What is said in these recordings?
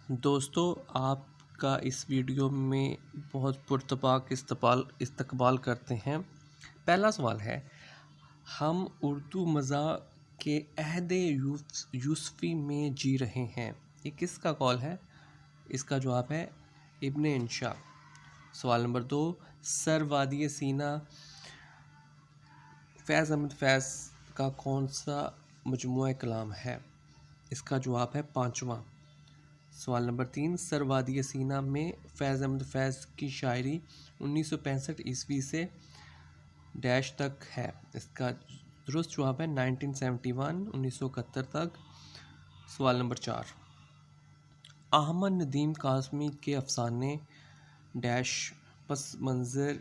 دوستو آپ کا اس ویڈیو میں بہت پرتپاک استقبال کرتے ہیں۔ پہلا سوال ہے، ہم اردو مزاح کے عہد یوسفی میں جی رہے ہیں، یہ کس کا قول ہے؟ اس کا جواب ہے ابن انشا۔ سوال نمبر 2، سر وادی سینا فیض احمد فیض کا کون سا مجموعہ کلام ہے؟ اس کا جواب ہے 5واں۔ سوال نمبر 3، سر وادی سینا میں فیض احمد فیض کی شاعری 1965 عیسوی سے ڈیش تک ہے، اس کا درست جواب ہے 1971 تک۔ سوال نمبر 4، احمد ندیم قاسمی کے افسانے ڈیش پس منظر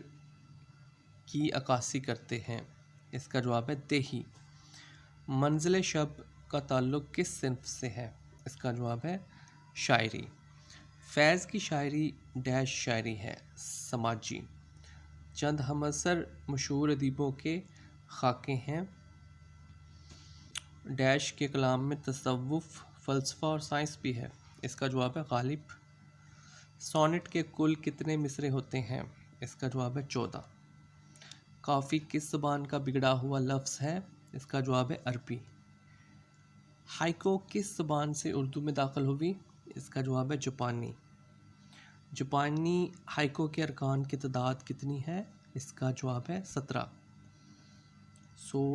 کی عکاسی کرتے ہیں، اس کا جواب ہے دیہی۔ منزل شب کا تعلق کس صنف سے ہے؟ اس کا جواب ہے شاعری۔ فیض کی شاعری ڈیش شاعری ہے، سماجی۔ چند ہم عصر مشہور ادیبوں کے خاکے ہیں، ڈیش کے کلام میں تصوف، فلسفہ اور سائنس بھی ہے، اس کا جواب ہے غالب۔ سونٹ کے کل کتنے مصرعے ہوتے ہیں؟ اس کا جواب ہے 14۔ کافی کس زبان کا بگڑا ہوا لفظ ہے؟ اس کا جواب ہے عربی۔ ہائیکو کس زبان سے اردو میں داخل ہوئی؟ اس کا جواب ہے جاپانی۔ جاپانی ہائیکو کے ارکان کی تعداد کتنی ہے؟ اس کا جواب ہے 17۔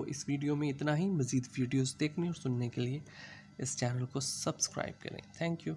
اس ویڈیو میں اتنا ہی۔ مزید ویڈیوز دیکھنے اور سننے کے لیے اس چینل کو سبسکرائب کریں۔ Thank you.